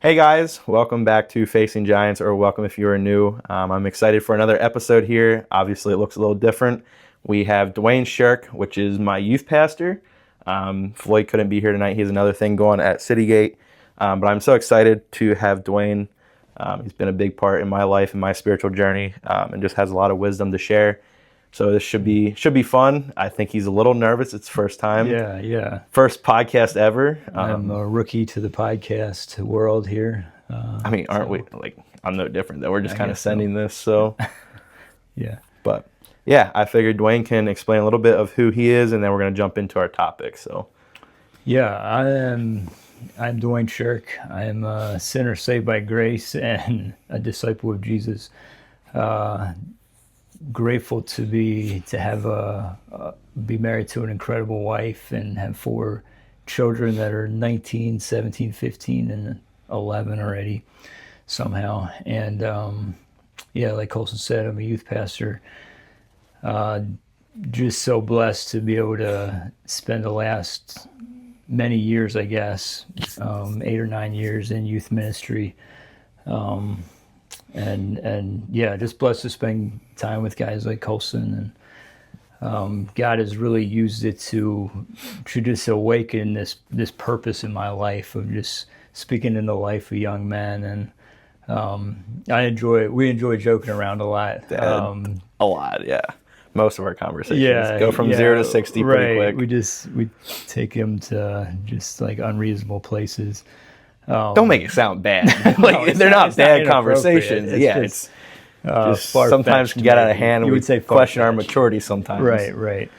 Hey guys, welcome back to Facing Giants, or welcome if you are new. I'm excited for another episode here. Obviously, it looks a little different. We have Duane Shirk, which is my youth pastor. Floyd couldn't be here tonight. He has another thing going at Citygate. But I'm so excited to have Duane. He's been a big part in my life and my spiritual journey, and just has a lot of wisdom to share. So this should be fun. I think he's a little nervous. It's first time, Yeah. first podcast ever. I'm a rookie to the podcast world here. I mean, aren't we? Like, I'm no different though. We're just I kind of guess so. sending this. So, Yeah. but yeah, I figured Duane can explain a little bit of who he is, and then we're gonna jump into our topic. So, Yeah, I'm Duane Shirk. I'm a sinner saved by grace and a disciple of Jesus. Grateful to have be married to an incredible wife and have four children that are 19, 17, 15, and 11 already somehow. And yeah, like Colson said, I'm a youth pastor. Just so blessed to be able to spend the last many years, I guess, 8 or 9 years in youth ministry. And yeah, just blessed to spend time with guys like Colson, and God has really used it to just awaken this purpose in my life of just speaking in the life of young men. And we enjoy joking around a lot. a lot, yeah. Most of our conversations Yeah, go from yeah, 0 to 60 pretty right. quick. We take him to just like unreasonable places. Don't make it sound bad. Like, No, they're not it's bad inappropriate. conversations. It's Yeah, just, just far-fetched, sometimes can get out of maybe. hand, and You we would say question our far-fetched. maturity sometimes. Right.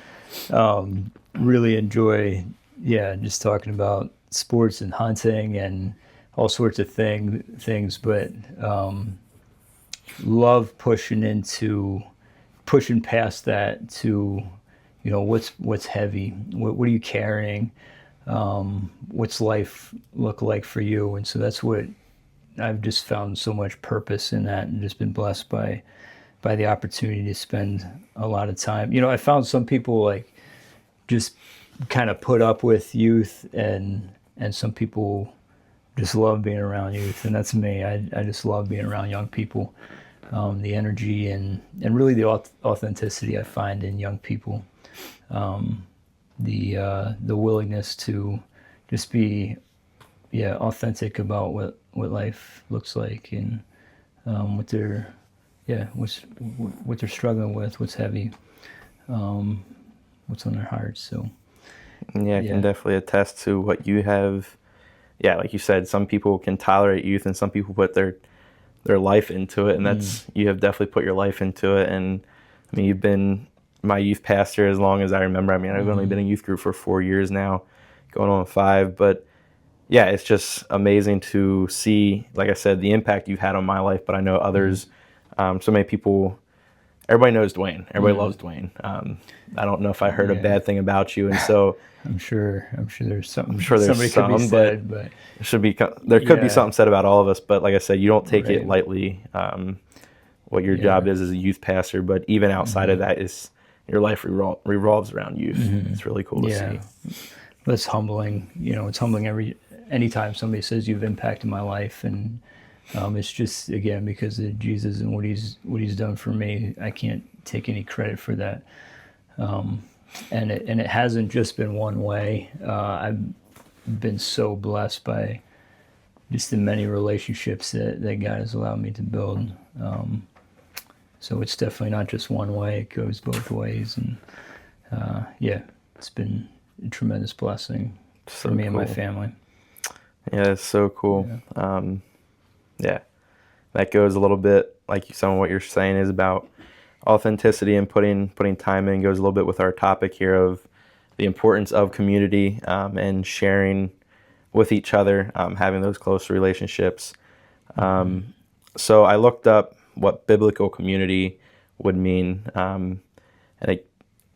Really enjoy, yeah, just talking about sports and hunting and all sorts of things, but love pushing past that to, what's heavy, what are you carrying, what's life look like for you, and so that's what I've just found so much purpose in that, and just been blessed by the opportunity to spend a lot of time. I found some people like just kind of put up with youth, and some people just love being around youth, and that's me. I just love being around young people. The energy and really the authenticity I find in young people, the willingness to just be authentic about what life looks like, and what they're what they're struggling with, what's heavy, what's on their hearts. So Yeah, I can definitely attest to what you have. Yeah, like you said, some people can tolerate youth, and some people put their life into it, and that's you have definitely put your life into it. And I mean, you've been my youth pastor as long as I remember. I mean, I've only been in youth group for 4 years now, going on 5. But yeah, it's just amazing to see, like I said, the impact you've had on my life. But I know others, so many people. Everybody knows Duane. Everybody loves Duane. I don't know if I heard a bad thing about you, and so I'm sure there's something. I'm sure there's somebody some, could be said, but it should be. There could be Yeah. something said about all of us, but like I said, you don't take it Right. lightly. What your job is as a youth pastor, but even outside of that, is your life revolves around youth. It's really cool to see. that's humbling. It's humbling anytime somebody says you've impacted my life, and it's just, again, because of Jesus and what he's done for me. I can't take any credit for that. And it hasn't just been one way. I've been so blessed by just the many relationships that God has allowed me to build. So it's definitely not just one way; it goes both ways. And it's been a tremendous blessing So for me and my cool. family. Yeah, it's so cool. Yeah, that goes a little bit like some of what you're saying is about authenticity and putting time in. Goes a little bit with our topic here of the importance of community, and sharing with each other, having those close relationships. So I looked up what biblical community would mean, and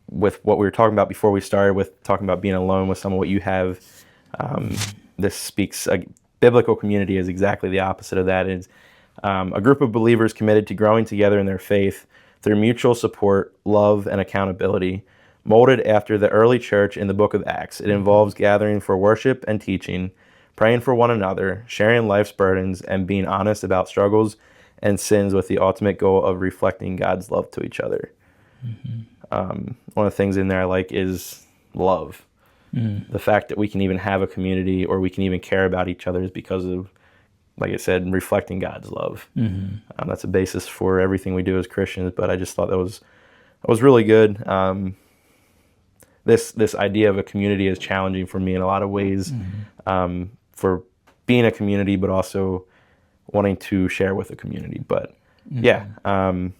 with what we were talking about before we started, with talking about being alone with someone, what you have, this speaks. Biblical community is exactly the opposite of that. It's a group of believers committed to growing together in their faith through mutual support, love, and accountability. Molded after the early church in the book of Acts, it involves gathering for worship and teaching, praying for one another, sharing life's burdens, and being honest about struggles and sins with the ultimate goal of reflecting God's love to each other. One of the things in there I like is love. The fact that we can even have a community or we can even care about each other is because of, like I said, reflecting God's love. That's a basis for everything we do as Christians, but I just thought that was really good. This idea of a community is challenging for me in a lot of ways, for being a community, but also wanting to share with the community. But I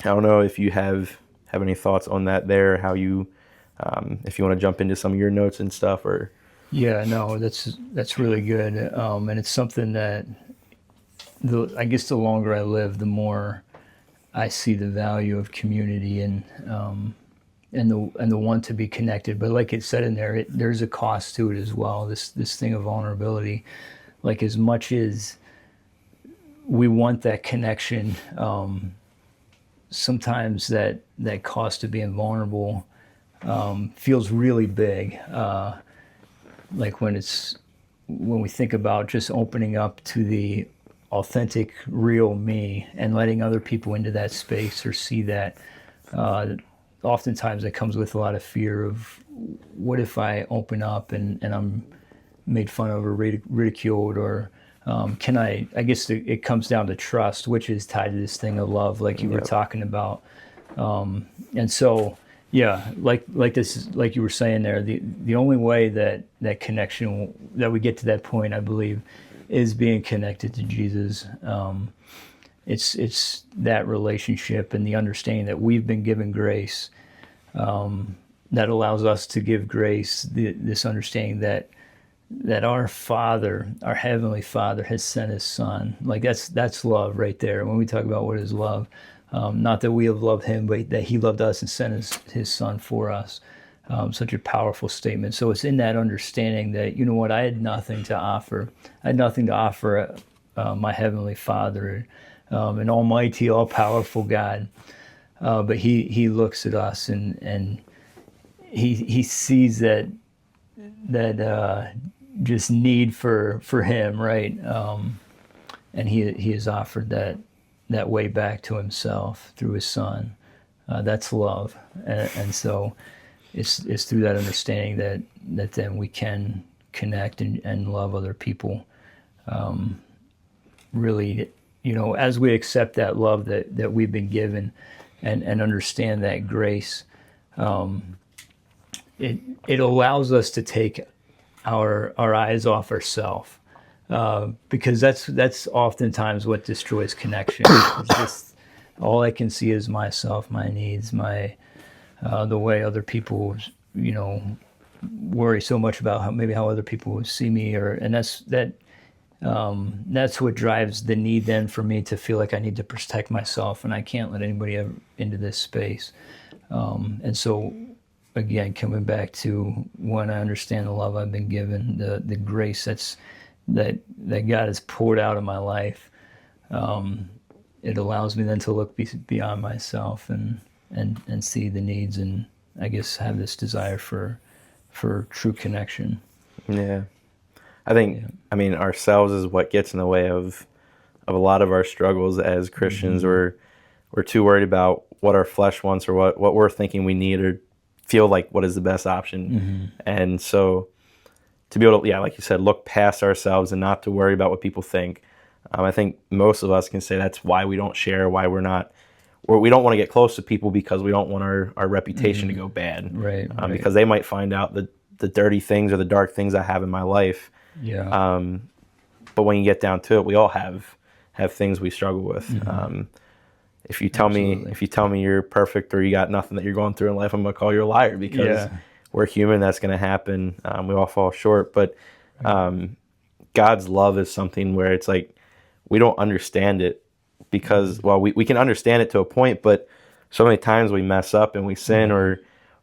don't know if you have any thoughts on that there, how you, if you want to jump into some of your notes and stuff, or. Yeah, no, that's really good, and it's something that I guess the longer I live, the more I see the value of community and the want to be connected. But like it said in there, there's a cost to it as well. This thing of vulnerability, like as much as we want that connection, sometimes that cost of being vulnerable feels really big. Like when we think about just opening up to the authentic, real me and letting other people into that space or see that, oftentimes that comes with a lot of fear of what if I open up and I'm made fun of or ridiculed, or I guess it comes down to trust, which is tied to this thing of love, like you were talking about. And so, yeah, like you were saying there, the only way that connection, that we get to that point, I believe, is being connected to Jesus. It's that relationship and the understanding that we've been given grace, that allows us to give grace. This understanding that our Father, our Heavenly Father, has sent His Son. Like that's love right there. When we talk about what is love. Not that we have loved Him, but that He loved us and sent His Son for us. Such a powerful statement. So it's in that understanding that, you know what, I had nothing to offer. I had nothing to offer my Heavenly Father, an almighty, all-powerful God. But He looks at us and He sees that just need for Him, right? And He has offered that way back to Himself through His Son. That's love, and so it's through that understanding that then we can connect and love other people. Really, as we accept that love that we've been given, and understand that grace, it allows us to take our eyes off ourselves. Because that's oftentimes what destroys connection. It's just all I can see is myself, my needs, the way other people, worry so much about how other people see me, and that's what drives the need then for me to feel like I need to protect myself and I can't let anybody ever into this space. And so, again, coming back to when I understand the love I've been given, the grace that God has poured out in my life, it allows me then to look beyond myself and see the needs, and I guess have this desire for true connection. Yeah. I think, ourselves is what gets in the way of a lot of our struggles as Christians. We're too worried about what our flesh wants or what we're thinking we need or feel like what is the best option. And so to be able to, like you said, look past ourselves and not to worry about what people think. I think most of us can say that's why we don't share, why we don't want to get close to people, because we don't want our reputation to go bad. Right. Because they might find out the dirty things or the dark things I have in my life. Yeah. But when you get down to it, we all have things we struggle with. If you tell me you're perfect or you got nothing that you're going through in life, I'm gonna call you a liar, because we're human. That's gonna happen. We all fall short. But God's love is something where it's like we don't understand it, because we can understand it to a point, but so many times we mess up and we sin, or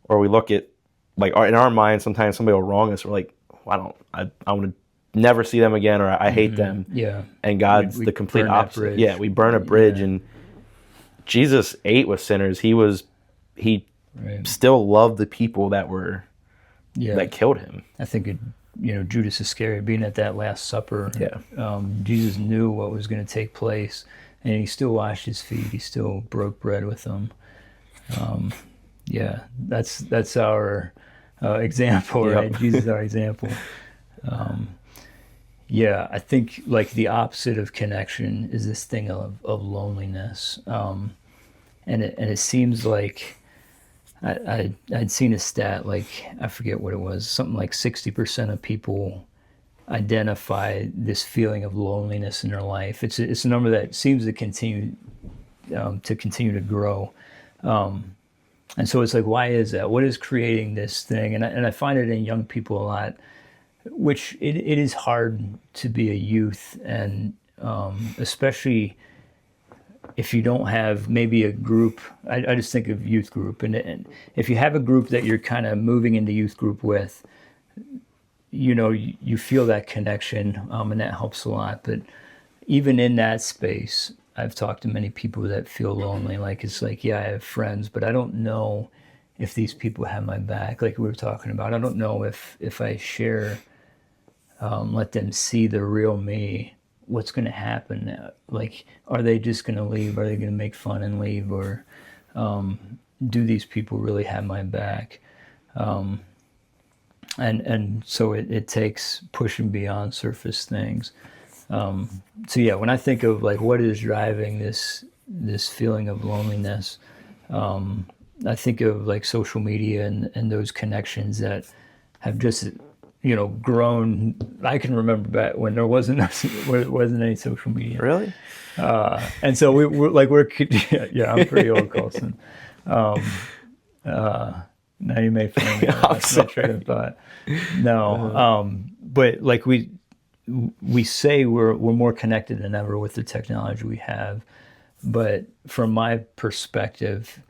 we look at, like, in our mind, sometimes somebody will wrong us. We're like, well, I want to never see them again, or I hate them. Yeah. And God's the complete opposite. Yeah, we burn a bridge. And Jesus ate with sinners. He still loved the people that killed him. I think Judas Iscariot being at that Last Supper. Yeah. Jesus knew what was going to take place, and he still washed his feet. He still broke bread with them. Yeah, that's our example, Yep. right? Jesus is our example. Yeah, I think like the opposite of connection is this thing of loneliness, and it seems like I'd seen a stat, like I forget what it was, something like 60% of people identify this feeling of loneliness in their life. It's a number that seems to continue to grow. And so it's like, why is that? What is creating this thing? And I find it in young people a lot, which it is hard to be a youth, and especially if you don't have maybe a group. I just think of youth group, and if you have a group that you're kind of moving into youth group with, you feel that connection, and that helps a lot. But even in that space, I've talked to many people that feel lonely. Like, it's like, yeah, I have friends, but I don't know if these people have my back. Like we were talking about, I don't know if I share, let them see the real me, what's going to happen. Like, are they just going to leave? Are they going to make fun and leave? Or do these people really have my back? And so it takes pushing beyond surface things. So yeah, when I think of like what is driving this feeling of loneliness, I think of like social media and those connections that have just grown. I can remember back when there wasn't any social media. Really? And so we're yeah, I'm pretty old, Colson. Now you may find me off my train of thought. No, but like we say we're more connected than ever with the technology we have, but from my perspective,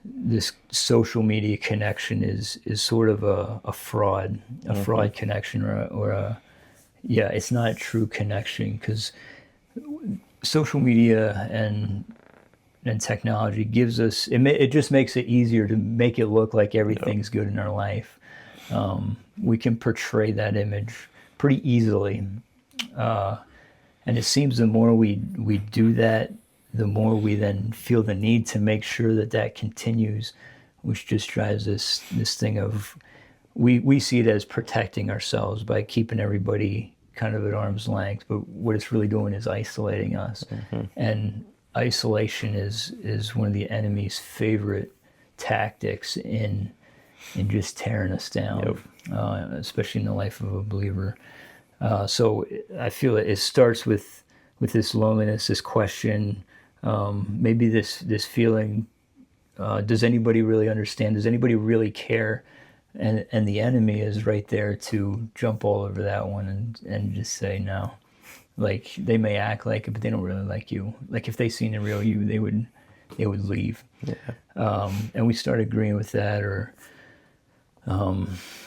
this social media connection is sort of a fraud, fraud connection, or it's not a true connection, because social media and technology gives us it just makes it easier to make it look like everything's good in our life. We can portray that image pretty easily, and it seems the more we do that, the more we then feel the need to make sure that continues, which just drives this thing of we see it as protecting ourselves by keeping everybody kind of at arm's length, but what it's really doing is isolating us. And isolation is one of the enemy's favorite tactics in just tearing us down, especially in the life of a believer. So I feel it starts with this loneliness, this question, maybe this feeling, does anybody really understand? Does anybody really care? And the enemy is right there to jump all over that one and just say no. Like, they may act like it, but they don't really like you. Like, if they seen the real you, they would leave. Yeah. And we start agreeing with that, or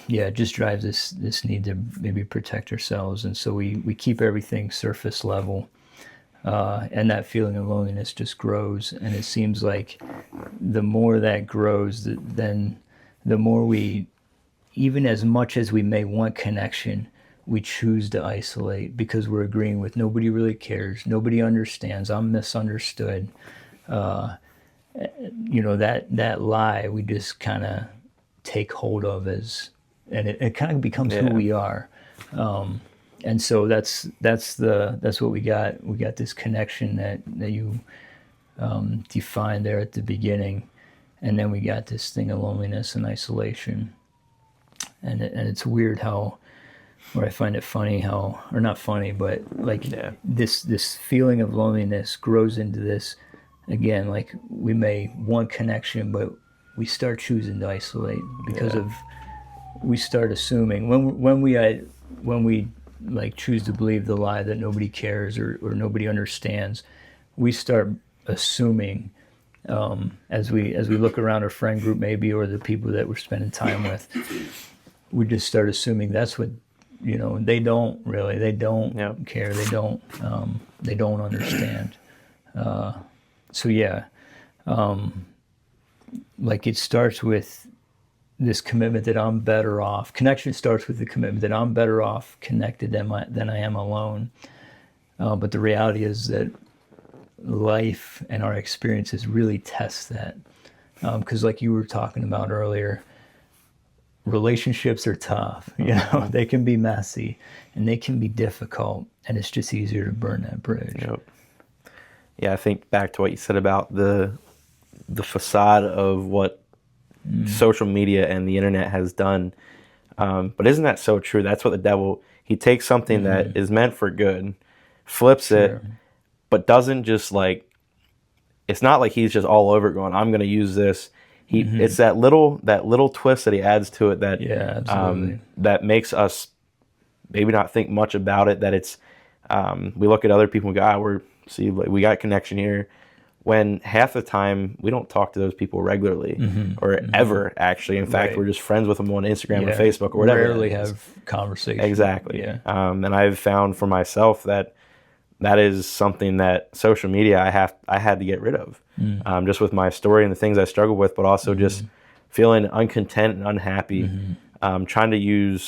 it just drives this need to maybe protect ourselves, and so we keep everything surface level, and that feeling of loneliness just grows. And it seems like the more that grows, then the more we, even as much as we may want connection, we choose to isolate, because we're agreeing with nobody really cares, nobody understands, I'm misunderstood. That lie we just kind of take hold of as, and it kind of becomes who we are. And so that's what we got. We got this connection that you defined there at the beginning, and then we got this thing of loneliness and isolation. And it's weird how, or I find it funny how, or not funny, but like this feeling of loneliness grows into this, again, like we may want connection, but we start choosing to isolate because of, we start assuming when we like choose to believe the lie that nobody cares or nobody understands, we start assuming, as we look around our friend group maybe, or the people that we're spending time with, we just start assuming that's what, they don't care, they don't understand. So like it starts with this commitment that I'm better off. Connection starts with the commitment that I'm better off connected than I am alone. But the reality is that life and our experiences really test that. Because like you were talking about earlier, relationships are tough. They can be messy and they can be difficult, and it's just easier to burn that bridge. Yep. Yeah, I think back to what you said about the facade of what social media and the internet has done. But isn't that so true? That's what the devil, he takes something that is meant for good, flips it, but doesn't just like, it's not like he's just all over it going, I'm going to use this. It's that little twist that he adds to it that that makes us maybe not think much about it. That it's we look at other people and go, we got connection here, when half the time we don't talk to those people regularly or ever actually. In fact, we're just friends with them on Instagram or Facebook or whatever. Rarely have conversations. Exactly. Yeah. And I've found for myself that is something that social media I had to get rid of, just with my story and the things I struggle with, but also just feeling uncontent and unhappy, trying to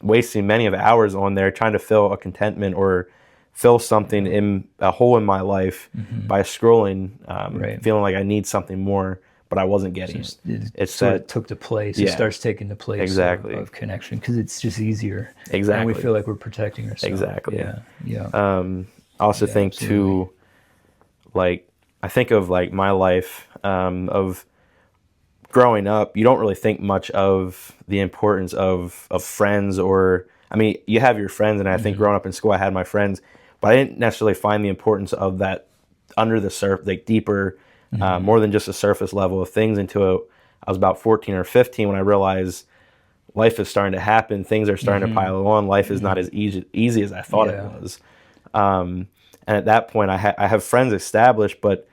wasting many of hours on there trying to fill a contentment or fill something in a hole in my life by scrolling, feeling like I need something more, but I wasn't getting it. It sort of took the place. It starts taking the place of connection because it's just easier. Exactly. And we feel like we're protecting ourselves. Exactly. Yeah. I also think too, like, I think of like my life of growing up, you don't really think much of the importance of friends, or, I mean, you have your friends, and I think growing up in school, I had my friends, but I didn't necessarily find the importance of that under the surface, like deeper, more than just a surface level of things until I was about 14 or 15 when I realized life is starting to happen. Things are starting to pile on. Life is not as easy as I thought it was. And at that point, I have friends established, but,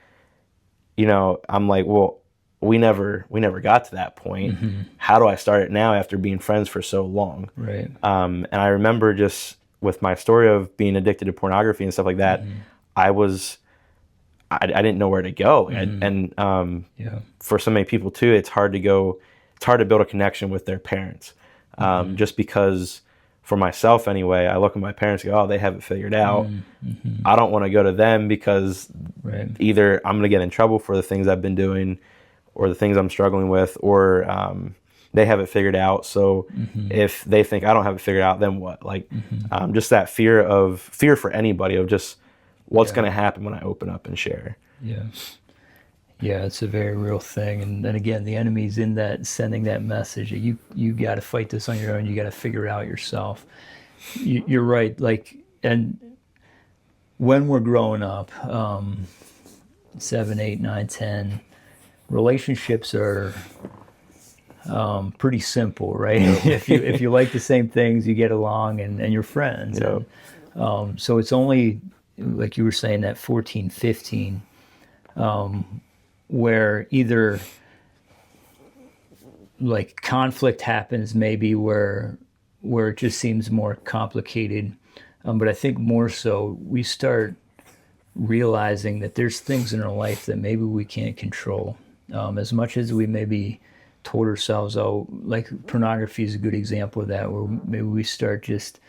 I'm like, well, we never got to that point. How do I start it now after being friends for so long? Right. And I remember just with my story of being addicted to pornography and stuff like that, I didn't know where to go. And for so many people too, it's hard to build a connection with their parents. Just because for myself anyway, I look at my parents and go, oh, they have it figured out. I don't want to go to them because either I'm going to get in trouble for the things I've been doing or the things I'm struggling with, or they have it figured out. So if they think I don't have it figured out, then what? Like, just that fear for anybody of just what's going to happen when I open up and share. Yeah, it's a very real thing. And then again, the enemy's in that, sending that message that you got to fight this on your own. You got to figure it out yourself. You're right. Like, and when we're growing up, 7, 8, 9, 10, relationships are pretty simple, right? if you like the same things, you get along and you're friends. And, so it's only, like you were saying, that 14, 15, where either like conflict happens, maybe where it just seems more complicated. But I think more so we start realizing that there's things in our life that maybe we can't control. As much as we maybe told ourselves, oh, like pornography is a good example of that, where maybe we start just,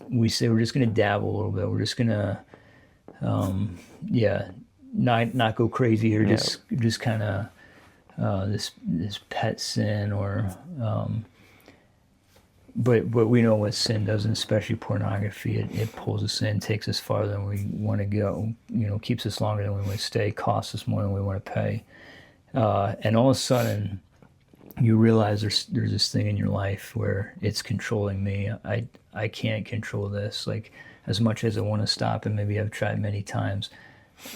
we say we're just going to dabble a little bit. We're just going to, not go crazy, or just kind of this pet sin, or but we know what sin does, and especially pornography. It pulls us in, takes us farther than we want to go. Keeps us longer than we want to stay, costs us more than we want to pay. And all of a sudden, you realize there's this thing in your life where it's controlling me. I can't control this. Like, as much as I want to stop, and maybe I've tried many times,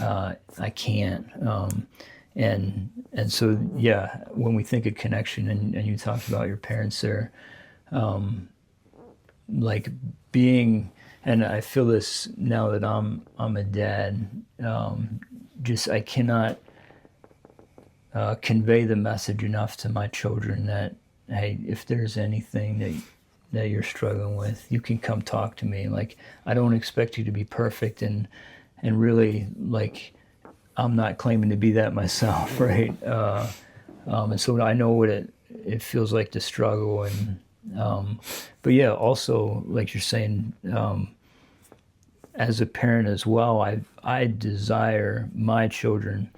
I can't. And so, when we think of connection, and you talked about your parents there, like being, and I feel this now that I'm a dad, just I cannot convey the message enough to my children that, hey, if there's anything that you're struggling with, you can come talk to me. Like, I don't expect you to be perfect, and really, like, I'm not claiming to be that myself, right? And so I know what it feels like to struggle. And but yeah, also like you're saying, as a parent as well, I desire my children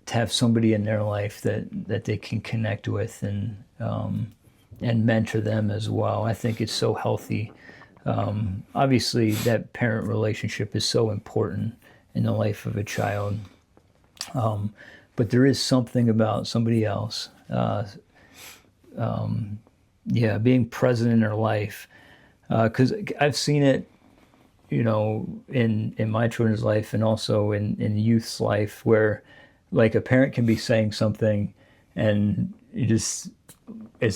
to have somebody in their life that they can connect with and mentor them as well. I think it's so healthy. Obviously, that parent relationship is so important in the life of a child. But there is something about somebody else, being present in their life. Because I've seen it, in my children's life and also in youth's life, where like a parent can be saying something and it's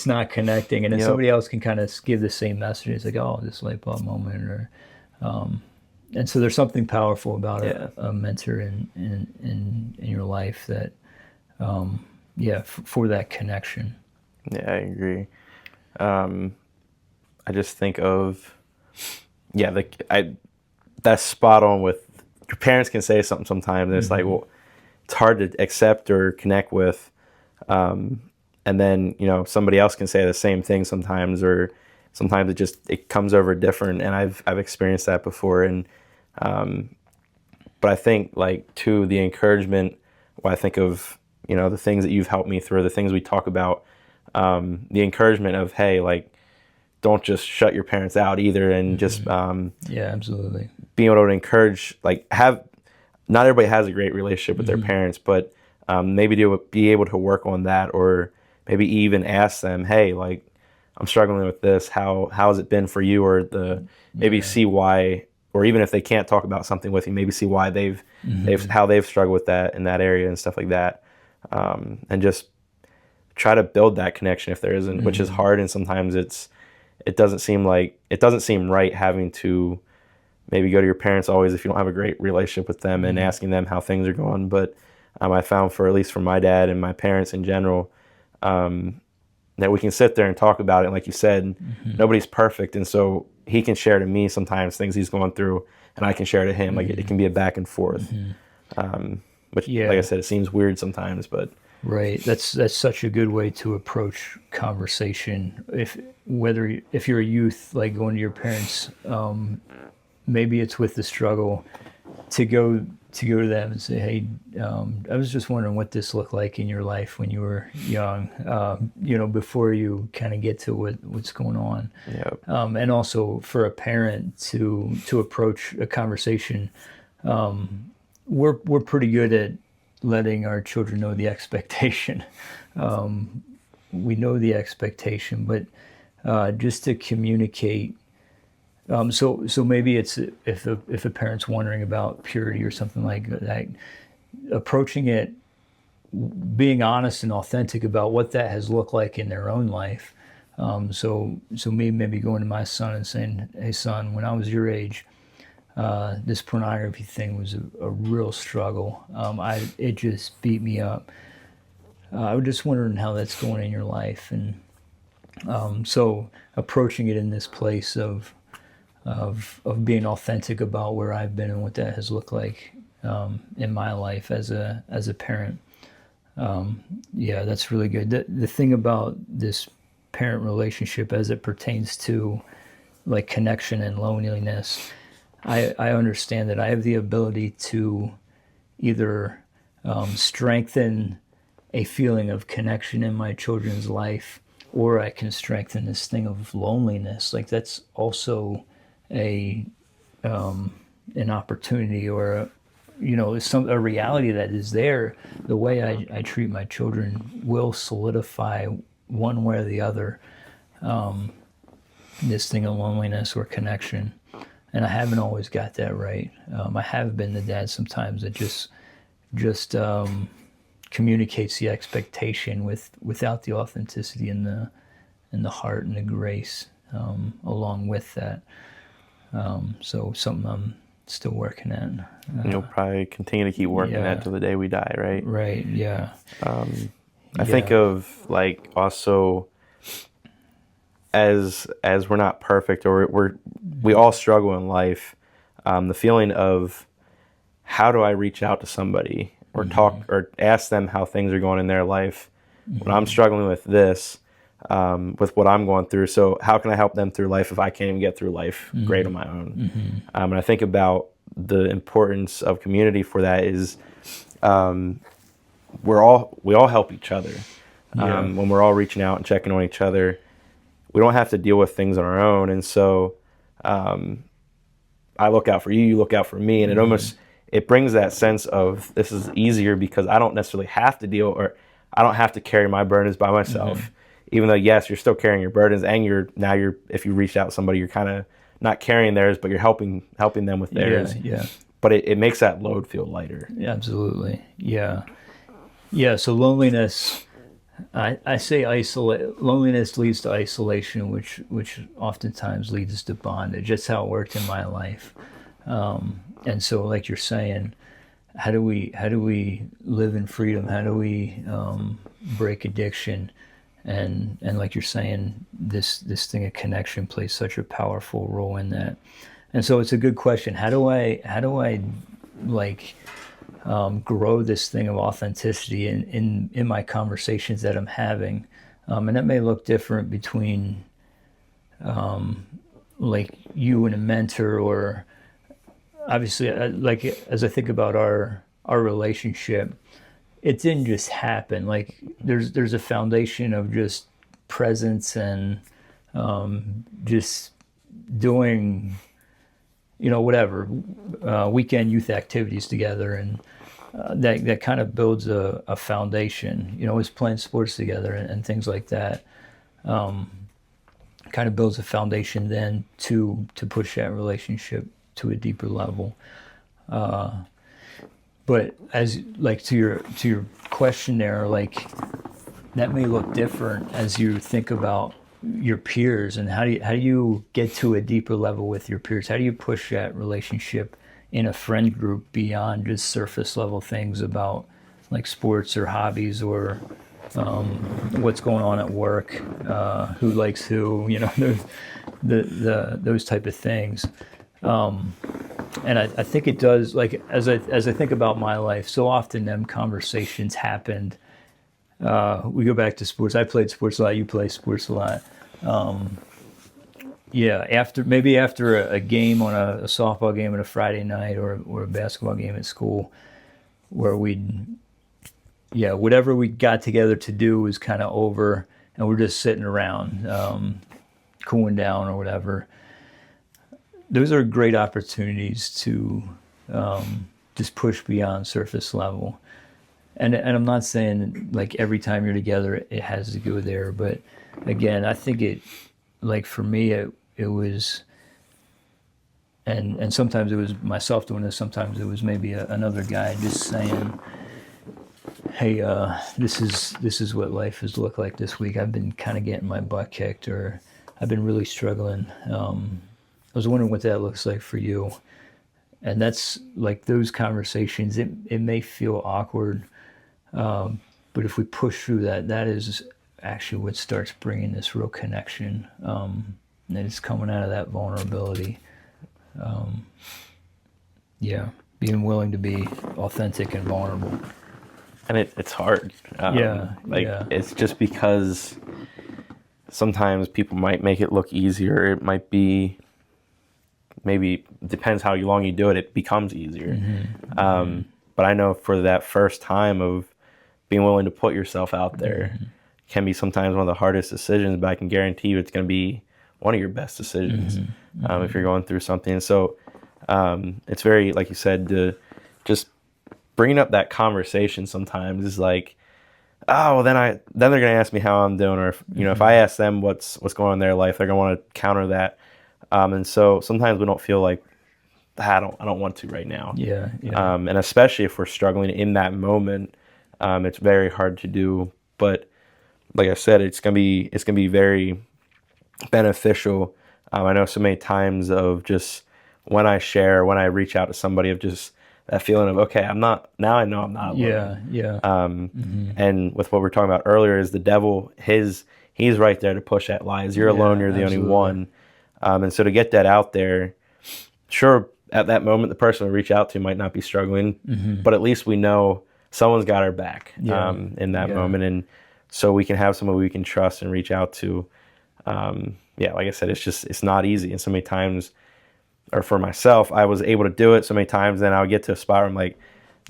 not connecting, and then Yep. somebody else can kind of give the same message. It's like, oh, this light bulb moment, and so there's something powerful about a mentor in your life that, for that connection. Yeah, I agree. I just think of, that's spot on with your parents can say something sometimes, and it's like, well, it's hard to accept or connect with. And then, somebody else can say the same thing sometimes, or sometimes it comes over different. And I've experienced that before. And, but I think like too, the encouragement, when I think of, the things that you've helped me through, the things we talk about, the encouragement of, hey, like, don't just shut your parents out either. And just, Absolutely. being able to encourage, like not everybody has a great relationship with their parents, but, maybe to be able to work on that, or maybe even ask them, hey, like, I'm struggling with this. How has it been for you? Or maybe see why, or even if they can't talk about something with you, maybe see why how they've struggled with that in that area and stuff like that. And just try to build that connection if there isn't, which is hard. And sometimes it doesn't seem right having to maybe go to your parents always if you don't have a great relationship with them and asking them how things are going. But I found, at least for my dad and my parents in general, that we can sit there and talk about it. And like you said, nobody's perfect. And so he can share to me sometimes things he's going through, and I can share to him. Like it can be a back and forth, which, like I said, it seems weird sometimes, but. Right. That's such a good way to approach conversation. If you're a youth, like going to your parents, maybe it's with the struggle, to go to them and say, hey, I was just wondering what this looked like in your life when you were young, before you kind of get to what's going on. Yep. And also for a parent to approach a conversation, we're pretty good at letting our children know the expectation. We know the expectation, but just to communicate. So maybe it's if a parent's wondering about purity or something like that, approaching it, being honest and authentic about what that has looked like in their own life. So me maybe going to my son and saying, hey son, when I was your age, this pornography thing was a real struggle. It just beat me up. I was just wondering how that's going in your life, and so approaching it in this place of being authentic about where I've been and what that has looked like in my life as a parent. That's really good. The thing about this parent relationship as it pertains to like connection and loneliness, I understand that I have the ability to either strengthen a feeling of connection in my children's life, or I can strengthen this thing of loneliness. Like that's also an opportunity, or a reality that is there. The way I treat my children will solidify one way or the other this thing of loneliness or connection. And I haven't always got that right. I have been the dad sometimes that just communicates the expectation without the authenticity and the heart and the grace along with that. So something I'm still working at. You'll probably continue to keep working at till the day we die, right? Right. Yeah. I think of like also as we're not perfect, or we all struggle in life. The feeling of how do I reach out to somebody or talk or ask them how things are going in their life, when I'm struggling with this, with what I'm going through. So how can I help them through life if I can't even get through life great on my own? And I think about the importance of community for that is we all help each other. When we're all reaching out and checking on each other, we don't have to deal with things on our own. And so I look out for you, you look out for me, and it brings that sense of this is easier because I don't necessarily have to deal, or I don't have to carry my burdens by myself. Even though, yes, you're still carrying your burdens, and you're if you reach out to somebody, you're kind of not carrying theirs, but you're helping them with theirs. But it makes that load feel lighter. Yeah, absolutely. Yeah. So loneliness, I say loneliness leads to isolation, which oftentimes leads to bondage. That's how it worked in my life. And so, like you're saying, how do we live in freedom? How do we break addiction? And like you're saying, this thing of connection plays such a powerful role in that. And so it's a good question. How do I like grow this thing of authenticity in my conversations that I'm having? And that may look different between like you and a mentor, or obviously, like as I think about our relationship, it didn't just happen. Like there's a foundation of just presence and just doing, whatever, weekend youth activities together, and that kind of builds a foundation. Always playing sports together and things like that. Kind of builds a foundation then to push that relationship to a deeper level. But as like to your question there, like that may look different as you think about your peers, and how do you get to a deeper level with your peers? How do you push that relationship in a friend group beyond just surface level things about like sports or hobbies or what's going on at work, who likes who, those type of things. And I think it does, like, as I think about my life, so often them conversations happened. We go back to sports. I played sports a lot. You play sports a lot. After a game on a softball game on a Friday night, or a basketball game at school, where whatever we got together to do was kind of over, and we're just sitting around, cooling down or whatever. Those are great opportunities to just push beyond surface level. And I'm not saying like every time you're together it has to go there, but again, I think it, like for me, it was, and sometimes it was myself doing this, sometimes it was maybe another guy just saying, hey, this is what life has looked like this week. I've been kind of getting my butt kicked, or I've been really struggling. I was wondering what that looks like for you. And that's like those conversations, it may feel awkward, but if we push through that is actually what starts bringing this real connection, and it's coming out of that vulnerability. Being willing to be authentic and vulnerable. And it's hard. It's just because sometimes people might make it look easier. It might be, maybe depends how long you do it, it becomes easier. But I know for that first time of being willing to put yourself out there can be sometimes one of the hardest decisions, but I can guarantee you it's going to be one of your best decisions if you're going through something. So it's very, like you said, just bringing up that conversation sometimes is like, oh, well, then they're going to ask me how I'm doing, or if I ask them what's going on in their life, they're going to want to counter that. And so sometimes we don't feel like, I don't want to right now. And especially if we're struggling in that moment, it's very hard to do. But like I said, it's gonna be very beneficial. I know so many times of just when I reach out to somebody, of just that feeling of, okay, I know I'm not alone. And with what we were talking about earlier is the devil, he's right there to push that lies. You're alone. You're the only one. And so to get that out there, sure, at that moment, the person we reach out to might not be struggling, but at least we know someone's got our back in that moment. And so we can have somebody we can trust and reach out to. Yeah, like I said, it's not easy. And so many times, or for myself, I was able to do it so many times, then I would get to a spot where I'm like,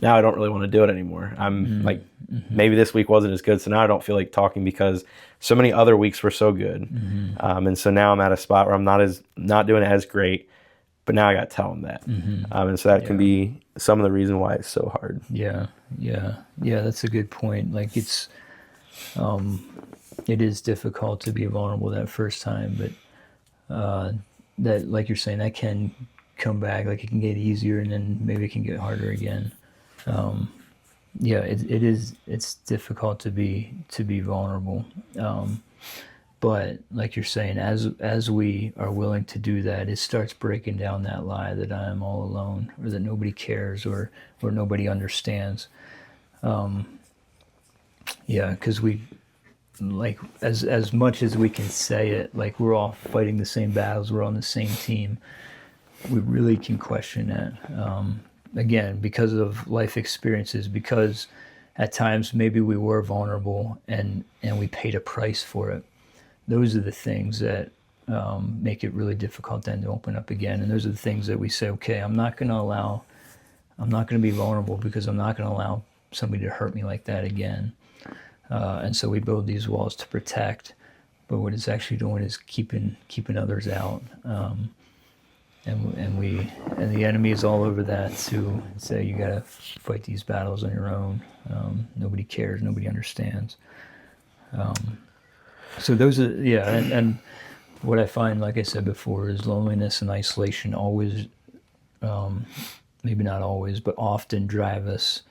now I don't really want to do it anymore. I'm like, maybe this week wasn't as good, so now I don't feel like talking because so many other weeks were so good. And so now I'm at a spot where I'm not doing it as great, but now I got to tell them that. And so that can be some of the reason why it's so hard. Yeah. That's a good point. Like it is difficult to be vulnerable that first time, but that, like you're saying, that can come back. Like it can get easier, and then maybe it can get harder again. It's difficult to be vulnerable. But like you're saying, as we are willing to do that, it starts breaking down that lie that I am all alone, or that nobody cares, or nobody understands. Because we, like, as much as we can say it, like we're all fighting the same battles, we're on the same team, we really can question that. Again, because of life experiences, because at times maybe we were vulnerable and we paid a price for it. Those are the things that make it really difficult then to open up again. And those are the things that we say, okay, I'm not going to be vulnerable because I'm not going to allow somebody to hurt me like that again. And so we build these walls to protect, but what it's actually doing is keeping others out. And the enemy is all over that to say you got to fight these battles on your own. Nobody cares, nobody understands. So those are, and what I find, like I said before, is loneliness and isolation always, maybe not always, but often drive us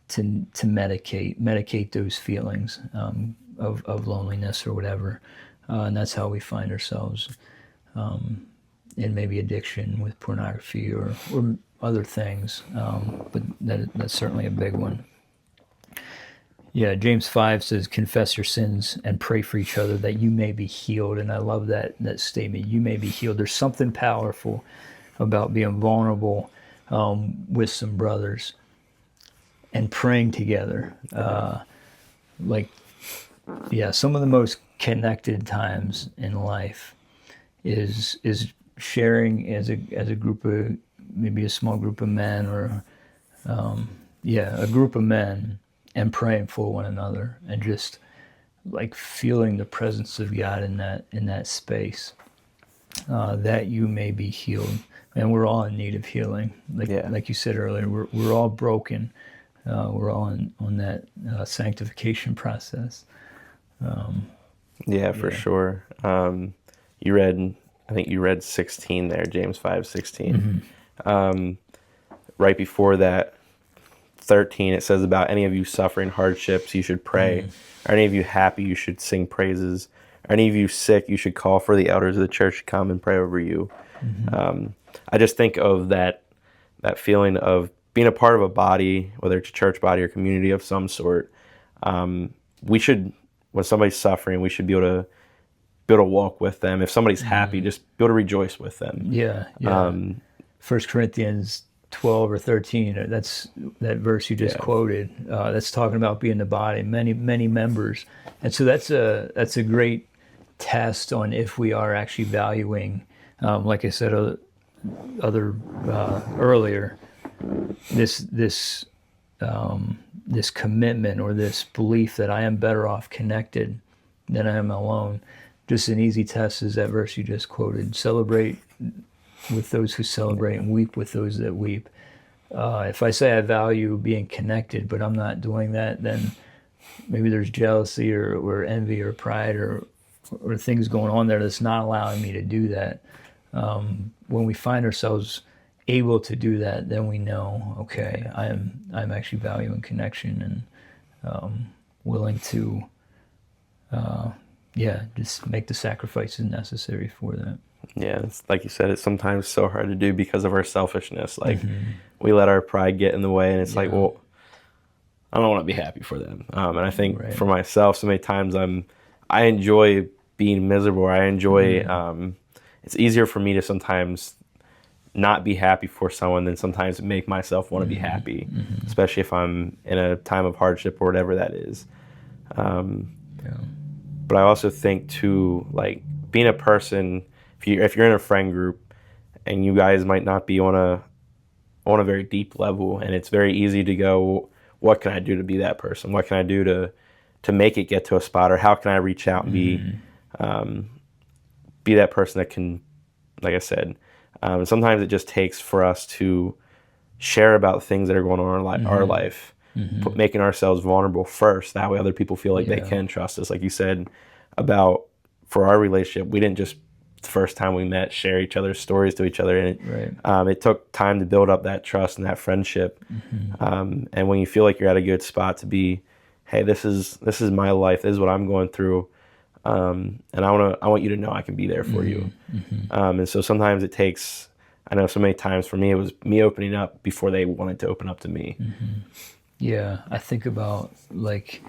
to medicate those feelings of loneliness or whatever, and that's how we find ourselves in maybe addiction with pornography or other things, but that's certainly a big one. Yeah, James 5 says, confess your sins and pray for each other that you may be healed. And I love that statement, you may be healed. There's something powerful about being vulnerable with some brothers and praying together. Some of the most connected times in life is sharing as a group of, maybe a small group of men, or a group of men, and praying for one another, and just like feeling the presence of God in that space, that you may be healed. And we're all in need of healing. Like you said earlier, we're all broken. We're all on that sanctification process. For sure. I think you read 16 there, James 5:16. Right before that, 13, it says, about any of you suffering hardships, you should pray. Are any of you happy, you should sing praises. Are any of you sick, you should call for the elders of the church to come and pray over you. I just think of that feeling of being a part of a body, whether it's a church body or community of some sort. We should, when somebody's suffering, we should be able to walk with them. If somebody's happy, just be able to rejoice with them. 1 Corinthians 12 or 13, that's that verse you just quoted. That's talking about being the body, many members. And so that's a great test on if we are actually valuing, like I said earlier, this commitment, or this belief that I am better off connected than I am alone. Just an easy test is that verse you just quoted. Celebrate with those who celebrate and weep with those that weep. If I say I value being connected, but I'm not doing that, then maybe there's jealousy or envy or pride or things going on there that's not allowing me to do that. When we find ourselves able to do that, then we know, okay, I'm actually valuing connection and willing to just make the sacrifices necessary for that. Yeah, it's like you said, it's sometimes so hard to do because of our selfishness. Like, we let our pride get in the way, and it's like, well, I don't want to be happy for them. And I think for myself, so many times I enjoy being miserable. I enjoy, it's easier for me to sometimes not be happy for someone than sometimes make myself want to be happy, especially if I'm in a time of hardship or whatever that is. Yeah. But I also think too, like being a person, if you're in a friend group and you guys might not be on a very deep level, and it's very easy to go, what can I do to be that person? What can I do to make it get to a spot, or how can I reach out and um, be that person that can, like I said, sometimes it just takes for us to share about things that are going on in our life, making ourselves vulnerable first. That way, other people feel like they Yeah. can trust us. Like you said about for our relationship, we didn't just the first time we met share each other's stories to each other, and Right. it took time to build up that trust and that friendship. And when you feel like you're at a good spot to be, hey, this is my life. This is what I'm going through. And I want you to know I can be there for you. And so sometimes it takes, I know so many times for me, it was me opening up before they wanted to open up to me. Yeah, I think about like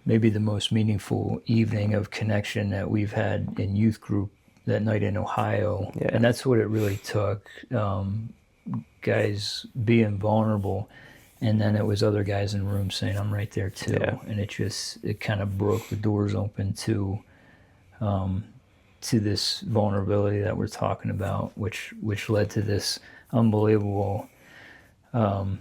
maybe the most meaningful evening of connection that we've had in youth group that night in Ohio. Yeah. And that's what it really took. Guys being vulnerable, and then it was other guys in the room saying, I'm right there too. Yeah. And it kind of broke the doors open to this vulnerability that we're talking about, which led to this unbelievable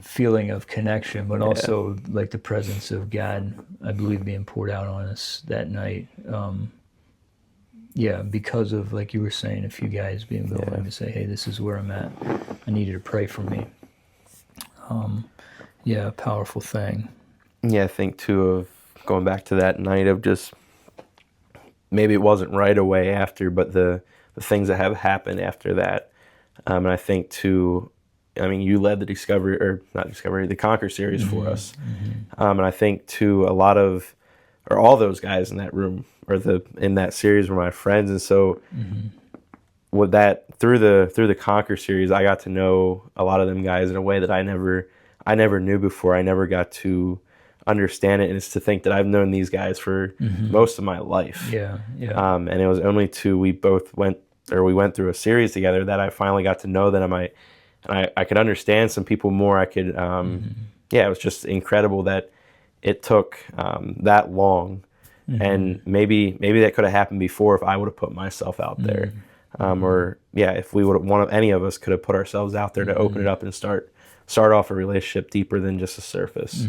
feeling of connection, but also like the presence of God, I believe, being poured out on us that night. Because of, like you were saying, a few guys being willing to say, hey, this is where I'm at. I need you to pray for me. Powerful thing. Yeah, I think too of going back to that night of just maybe it wasn't right away after, but the things that have happened after that. And I think too, I mean, you led the the Conquer series for us. And I think too, a lot of, or all those guys in that room or in that series were my friends. And so with that, through the Conquer series, I got to know a lot of them guys in a way that I never knew before. I never got to understand it. And it's to think that I've known these guys for most of my life. And it was only we went through a series together that I finally got to know them. And I could understand some people more. I could, it was just incredible that it took that long. And maybe that could have happened before if I would have put myself out there. If we would have, any of us could have put ourselves out there to open it up and start off a relationship deeper than just the surface.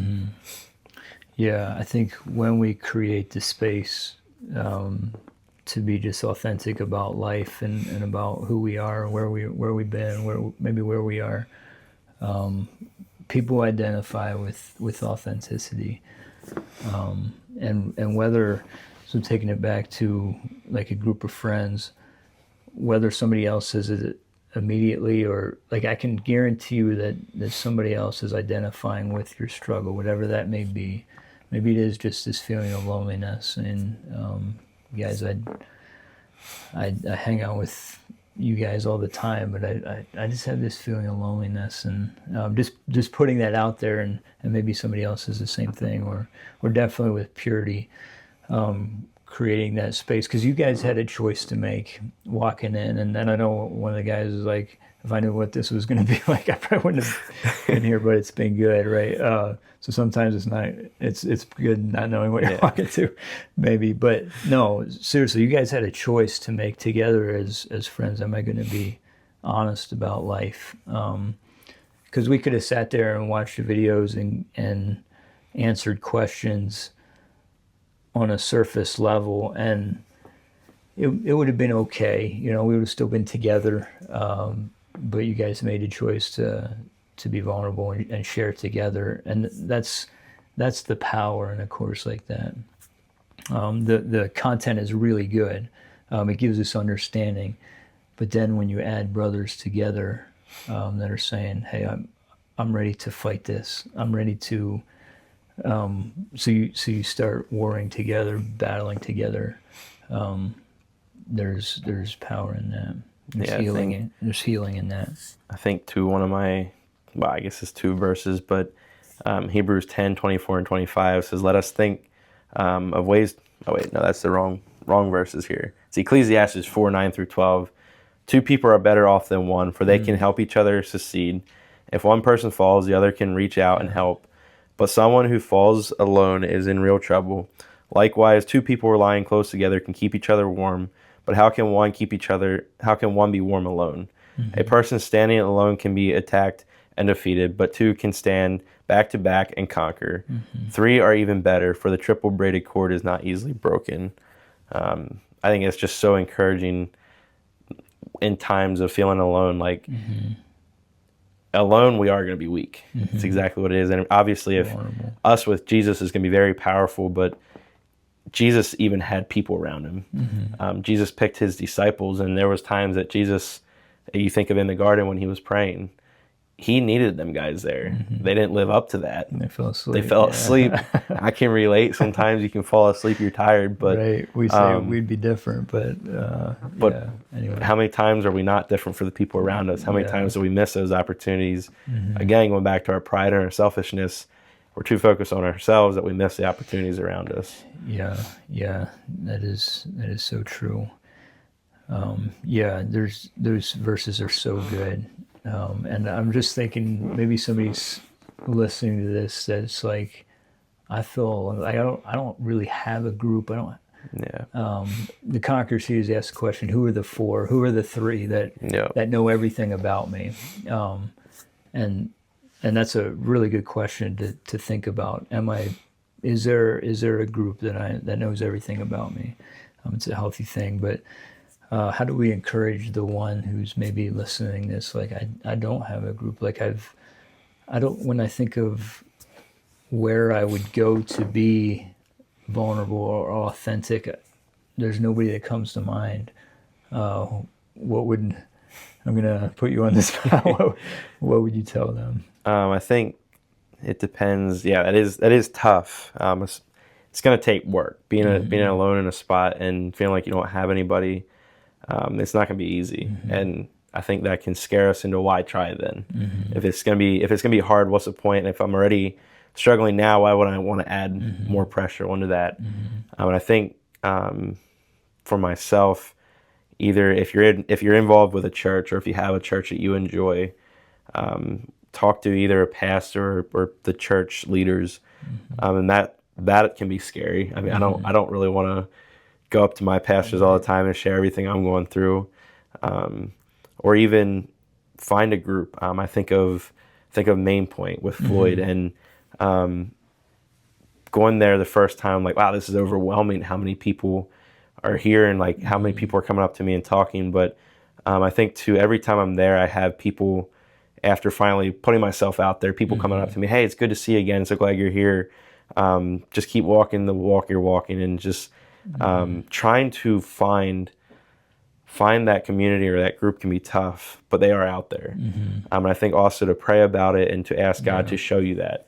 Yeah, I think when we create the space to be just authentic about life and about who we are, where we've been, where we are, people identify with authenticity, and whether, so taking it back to like a group of friends, whether somebody else says it immediately or like I can guarantee you that somebody else is identifying with your struggle, whatever that may be. Maybe it is just this feeling of loneliness. And guys, I hang out with you guys all the time, but I just have this feeling of loneliness, and just putting that out there, and maybe somebody else says the same thing, or definitely with purity, creating that space, because you guys had a choice to make walking in, and then I know one of the guys is like, if I knew what this was going to be like, I probably wouldn't have been here, but it's been good, right? So sometimes it's good not knowing what you're walking to, maybe. But no, seriously, you guys had a choice to make together as friends. Am I going to be honest about life? Because we could have sat there and watched the videos and answered questions on a surface level, and it would have been okay. You know, we would have still been together. But you guys made a choice to be vulnerable and share together, and that's the power in a course like that. The content is really good. It gives us understanding, but then when you add brothers together that are saying, "Hey, I'm ready to fight this. I'm ready to," so you start warring together, battling together. There's power in that. There's healing in that. I think too, one of my, I guess it's two verses, but Hebrews 10:24 and 25 says, "Let us think of ways." Oh wait, no, that's the wrong verses here. It's Ecclesiastes 4:9 through 12. "Two people are better off than one, for they can help each other succeed. If one person falls, the other can reach out and help. But someone who falls alone is in real trouble. Likewise, two people lying close together can keep each other warm, but how can one keep each other? How can one be warm alone? A person standing alone can be attacked and defeated, but two can stand back to back and conquer. Three are even better, for the triple braided cord is not easily broken. I think it's just so encouraging in times of feeling alone. Like, alone, we are going to be weak. It's exactly what it is. And obviously, if us with Jesus is going to be very powerful, but Jesus even had people around him. Jesus picked his disciples, and there was times that Jesus, you think of in the garden when he was praying, he needed them guys there. They didn't live up to that. They fell asleep. They fell asleep. I can relate. Sometimes you can fall asleep, you're tired, but right. We say we'd be different, but yeah. Anyway, how many times are we not different for the people around us? How many times do we miss those opportunities? Again, going back to our pride and our selfishness, we're too focused on ourselves that we miss the opportunities around us. Yeah, that is so true. Those verses are so good. And I'm just thinking maybe somebody's listening to this that's like, I feel like I don't really have a group. I don't. Yeah. The Conquer series asks the question: who are the four? Who are the three that know everything about me? And that's a really good question to think about. Is there a group that knows everything about me? It's a healthy thing, but how do we encourage the one who's maybe listening to this? Like, I don't have a group. Like, when I think of where I would go to be vulnerable or authentic, there's nobody that comes to mind. I'm gonna put you on the spot. What would you tell them? I think it depends. Yeah, that is tough. It's going to take work. Being alone in a spot and feeling like you don't have anybody, it's not going to be easy. And I think that can scare us into why try then. If it's going to be hard, what's the point? And if I'm already struggling now, why would I want to add more pressure onto that? And I think for myself, either if you're involved with a church or if you have a church that you enjoy, talk to either a pastor or the church leaders, and that can be scary. I mean, I don't really want to go up to my pastors all the time and share everything I'm going through, or even find a group. I think of Main Point with Floyd, and going there the first time, like, wow, this is overwhelming. How many people are here, and like how many people are coming up to me and talking. But I think too, every time I'm there, I have people, after finally putting myself out there, people coming up to me, hey, it's good to see you again. So glad you're here. Just keep walking the walk you're walking, and just trying to find that community or that group can be tough, but they are out there. And I think also to pray about it and to ask God to show you that.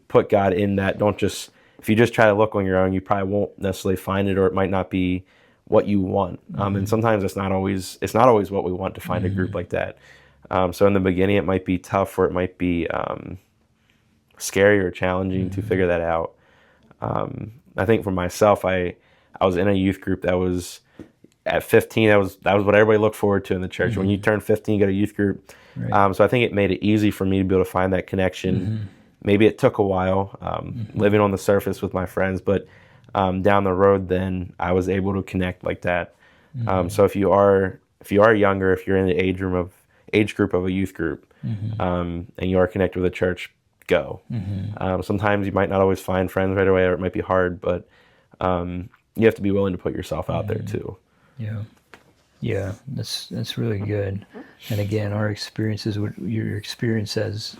Put God in that. Don't just, if you just try to look on your own, you probably won't necessarily find it, or it might not be what you want. And sometimes it's not always what we want to find a group like that. So in the beginning, it might be tough, or it might be scary or challenging to figure that out. I think for myself, I was in a youth group that was at 15. That was what everybody looked forward to in the church. When you turn 15, you go to youth group. Right. So I think it made it easy for me to be able to find that connection. Maybe it took a while, living on the surface with my friends, but down the road, then I was able to connect like that. So if you are younger, if you're in the age group of a youth group, and you are connected with a church, go. Sometimes you might not always find friends right away, or it might be hard, but you have to be willing to put yourself out there too. Yeah, that's really good. And again, our experiences, what your experience as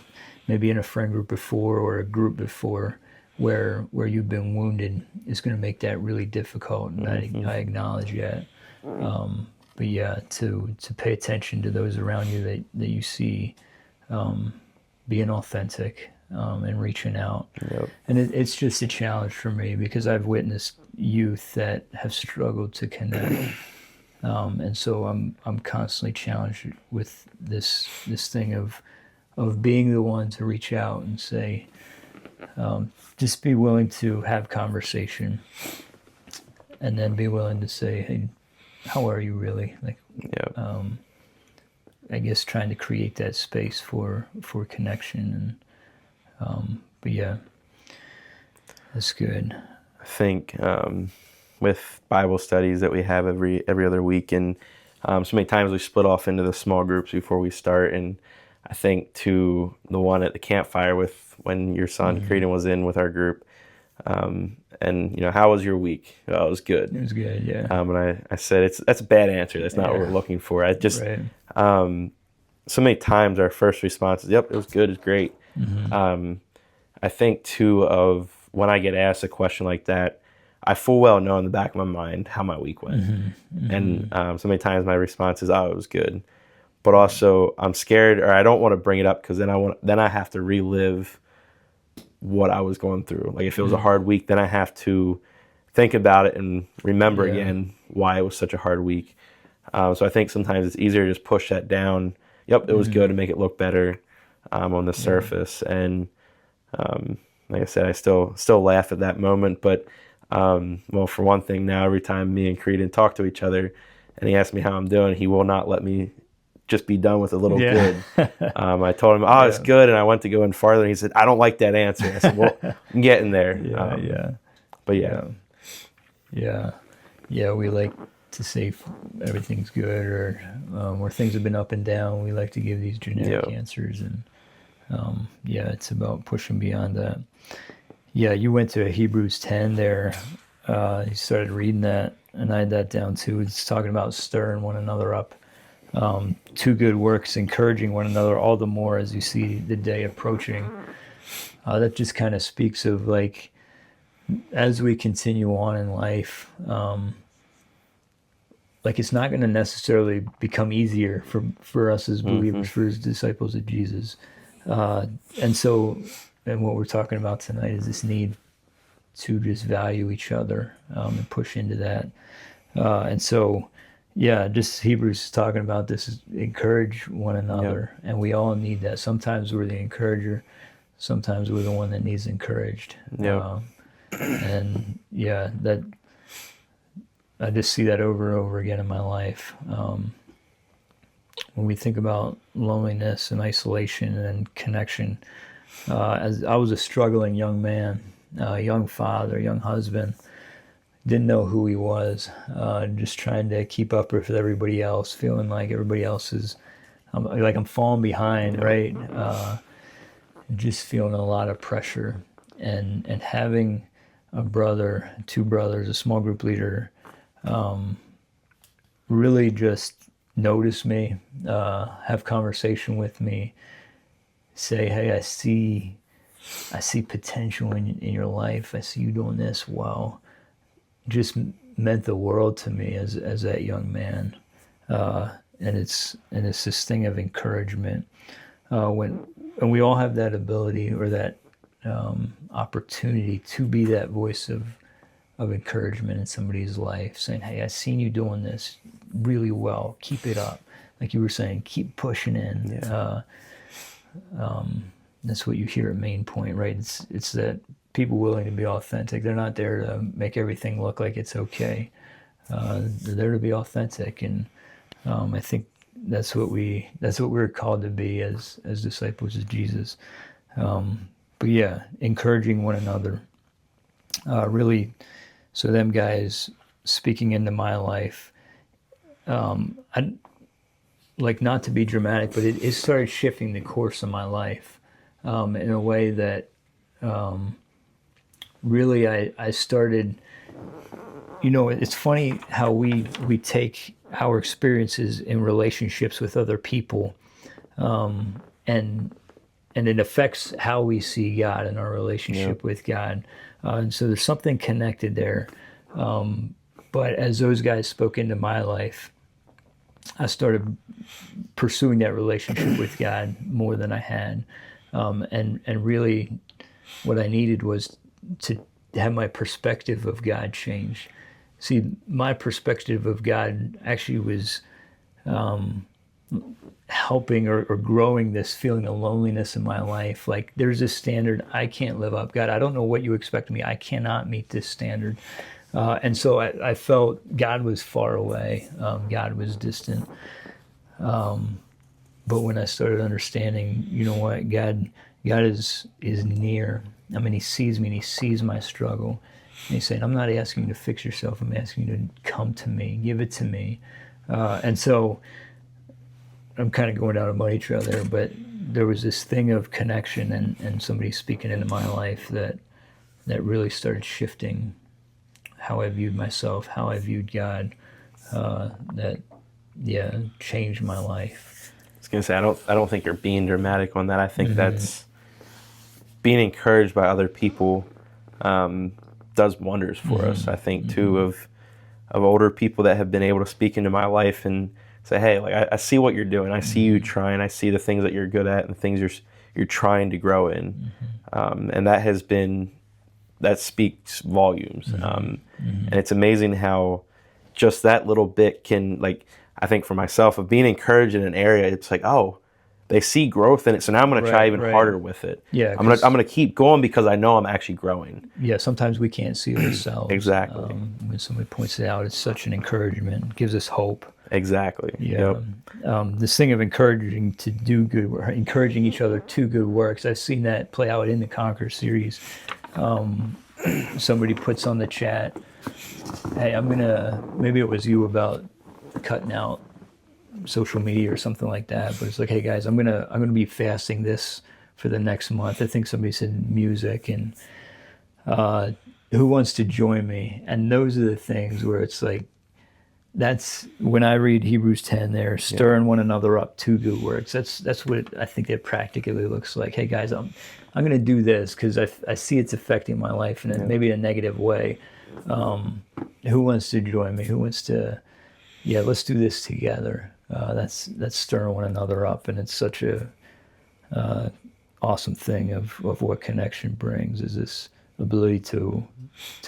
maybe in a friend group before or a group before, where you've been wounded, is going to make that really difficult. And I acknowledge that. But yeah, to pay attention to those around you that you see being authentic and reaching out. And it's just a challenge for me, because I've witnessed youth that have struggled to connect. And so I'm constantly challenged with this thing of being the one to reach out and say, just be willing to have conversation, and then be willing to say, hey, how are you really? Like, I guess trying to create that space for connection. And but yeah, that's good. think with Bible studies that we have every other week, and so many times we split off into the small groups before we start. And I think to the one at the campfire with when your son Creedon was in with our group, and how was your week? Oh, it was good. It was good, yeah. And I said that's a bad answer. That's not what we're looking for. I just Right. So many times our first response is, "Yep, it was good. It's great." I think too of when I get asked a question like that, I full well know in the back of my mind how my week went, and so many times my response is, "Oh, it was good," but also I'm scared or I don't want to bring it up because then I have to relive what I was going through. Like if it was a hard week, then I have to think about it and remember again why it was such a hard week. So I think sometimes it's easier to just push that down. Yep, it was good, and make it look better on the surface. And like I said, I still laugh at that moment. But well, for one thing, now every time me and Creedon talk to each other, and he asks me how I'm doing, he will not let me just be done with a little good. I told him, "Oh, it's good," and I went to go in farther, and he said, "I don't like that answer." I said, "Well, I'm getting there." But yeah, we like to say everything's good, or where things have been up and down. We like to give these generic answers, and it's about pushing beyond that. Yeah, you went to Hebrews 10 there. You started reading that, and I had that down too. It's talking about stirring one another up to good works, encouraging one another all the more as you see the day approaching. That just kind of speaks of like, as we continue on in life, like it's not going to necessarily become easier for us as believers, for as disciples of Jesus. And what we're talking about tonight is this need to just value each other and push into that. Just Hebrews is talking about this, is encourage one another, and we all need that. Sometimes we're the encourager, sometimes we're the one that needs encouraged. That I just see that over and over again in my life. When we think about loneliness and isolation and connection, as I was a struggling young man, young father, young husband, didn't know who he was, just trying to keep up with everybody else, feeling like everybody else is, like I'm falling behind, right? Just feeling a lot of pressure, and having a brother, two brothers, a small group leader, really just notice me, have conversation with me, say, "Hey, I see potential in your life. I see you doing this well." Just meant the world to me as that young man, and it's this thing of encouragement. And we all have that ability or that opportunity to be that voice of encouragement in somebody's life, saying, "Hey, I've seen you doing this really well. Keep it up." Like you were saying, keep pushing in. That's what you hear at Main Point, right? It's that people willing to be authentic. They're not there to make everything look like it's okay. They're there to be authentic, and I think that's what we're called to be as disciples of Jesus. But yeah, encouraging one another. Really, so them guys speaking into my life. I like, not to be dramatic, but it started shifting the course of my life in a way that really I started. It's funny how we take our experiences in relationships with other people, and it affects how we see God and our relationship with God. And so there's something connected there. But as those guys spoke into my life, I started pursuing that relationship with God more than I had. And really what I needed was to have my perspective of God change. See, my perspective of God actually was helping or growing this feeling of loneliness in my life. Like, there's this standard I can't live up. God, I don't know what you expect of me. I cannot meet this standard. And so I felt God was far away. God was distant. But when I started understanding, you know what, God is near. I mean, He sees me and He sees my struggle. And he's saying, I'm not asking you to fix yourself. I'm asking you to come to me, give it to me. And so I'm kind of going down a money trail there, but there was this thing of connection and somebody speaking into my life that really started shifting how I viewed myself, how I viewed God, that, yeah, changed my life. I was gonna say I don't think you're being dramatic on that. I think that's being encouraged by other people does wonders for us. I think too of older people that have been able to speak into my life and say, hey, like I see what you're doing. I see you trying. I see the things that you're good at and the things you're trying to grow in, and that speaks volumes. And it's amazing how just that little bit can, like, I think for myself of being encouraged in an area, it's like, oh, they see growth in it, so now I'm going to try even harder with it. Yeah, I'm going to keep going because I know I'm actually growing. Yeah, sometimes we can't see it ourselves. Exactly. When somebody points it out, it's such an encouragement. It gives us hope. Exactly. Yeah. This thing of encouraging to do good work, encouraging each other to good works. I've seen that play out in the Conquer series. Somebody puts on the chat, hey, maybe it was you about cutting out social media or something like that, but it's like, hey guys, I'm gonna be fasting this for the next month. I think somebody said music, and who wants to join me? And those are the things where it's like, that's when I read Hebrews 10 there, stirring one another up to good works. That's what I think it practically looks like. Hey guys, I'm going to do this because I see it's affecting my life in maybe a negative way. Who wants to join me? Who wants to, let's do this together. That's stirring one another up, and it's such a awesome thing of what connection brings, is this ability to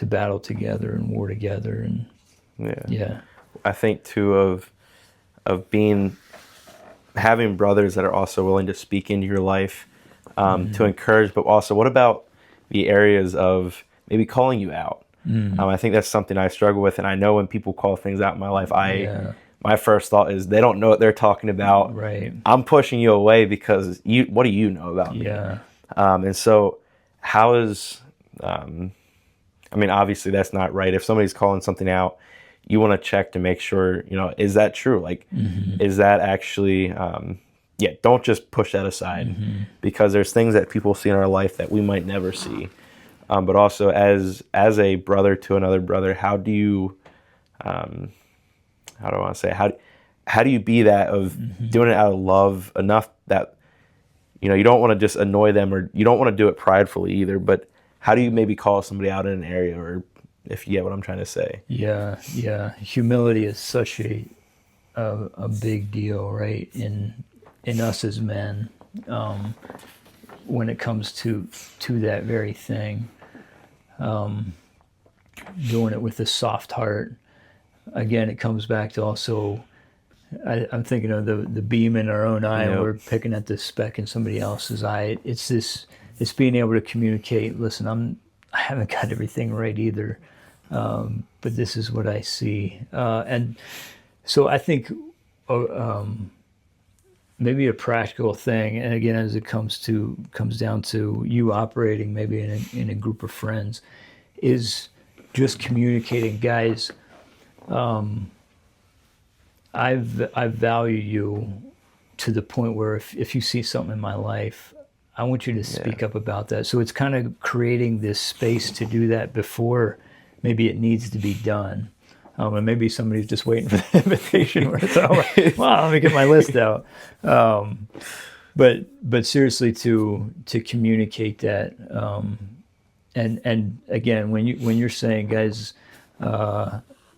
battle together and war together. And yeah. I think too of having brothers that are also willing to speak into your life, to encourage, but also what about the areas of maybe calling you out? I think that's something I struggle with, and I know when people call things out in my life, my first thought is they don't know what they're talking about. Right. I'm pushing you away because what do you know about me? Yeah. And so how is, obviously that's not right. If somebody's calling something out, you want to check to make sure, is that true? Like, is that actually, don't just push that aside, because there's things that people see in our life that we might never see. But also as a brother to another brother, how do you, how do you be that of doing it out of love enough that, you don't want to just annoy them, or you don't want to do it pridefully either, but how do you maybe call somebody out in an area, or if you get what I'm trying to say? Yeah. Humility is such a big deal, right? In us as men, when it comes to that very thing, doing it with a soft heart. Again, it comes back to also, I'm thinking of the beam in our own eye, and we're picking at the speck in somebody else's eye. It's being able to communicate. Listen, I haven't got everything right either. But this is what I see. And so I think maybe a practical thing, and again, as it comes down to you operating maybe in a group of friends, is just communicating, guys, I value you to the point where if you see something in my life, I want you to speak up about that. So it's kind of creating this space to do that before maybe it needs to be done. And maybe somebody's just waiting for the invitation where it's over. Well, let me get my list out. But seriously, to communicate that, and again, when you're saying, guys,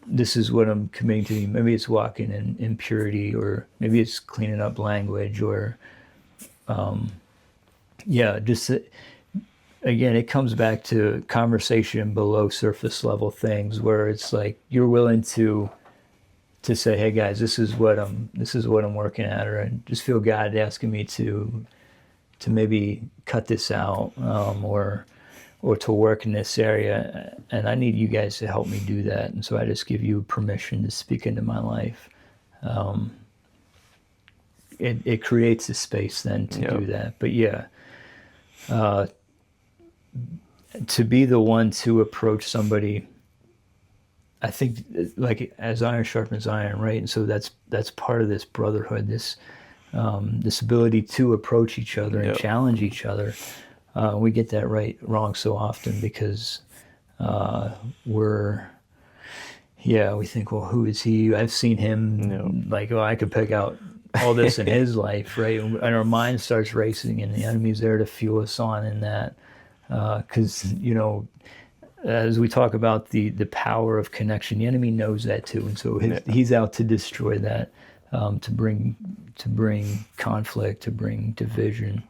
this is what I'm committing to. Maybe it's walking in purity, or maybe it's cleaning up language, or just. Again, it comes back to conversation below surface level things, where it's like you're willing to say, "Hey guys, this is what I'm working at," or I just feel God asking me to maybe cut this out, or to work in this area, and I need you guys to help me do that. And so I just give you permission to speak into my life. It creates a space then to do that. But to be the one to approach somebody, I think, like as iron sharpens iron, right? And so that's part of this brotherhood, this ability to approach each other and Yep. challenge each other. We get that wrong so often because we're, yeah, we think, well, who is he? I've seen him, Yep. like, oh, I could pick out all this in his life, right? And our mind starts racing, and the enemy's there to fuel us on in that. Because, as we talk about the power of connection, the enemy knows that too, and so he's out to destroy that, to bring conflict, to bring division,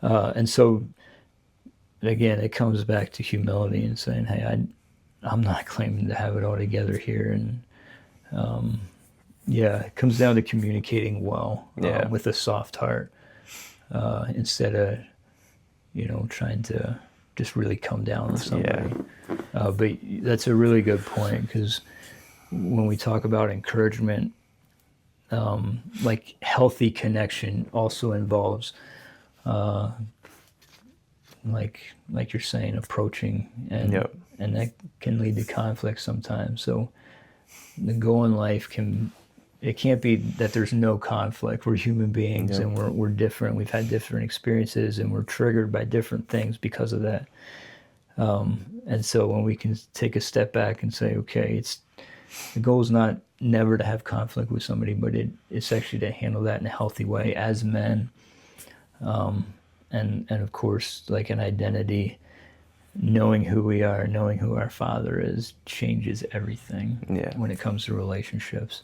and so again, it comes back to humility and saying, "Hey, I'm not claiming to have it all together here," and yeah, it comes down to communicating well, with a soft heart, instead of trying to just really come down with somebody. But that's a really good point, because when we talk about encouragement, like healthy connection also involves, like you're saying, approaching, and that can lead to conflict sometimes. So the goal in life it can't be that there's no conflict. We're human beings, and we're different. We've had different experiences, and we're triggered by different things because of that. And so when we can take a step back and say, okay, the goal is not never to have conflict with somebody, but it's actually to handle that in a healthy way as men. And of course, like an identity, knowing who we are, knowing who our Father is, changes everything when it comes to relationships.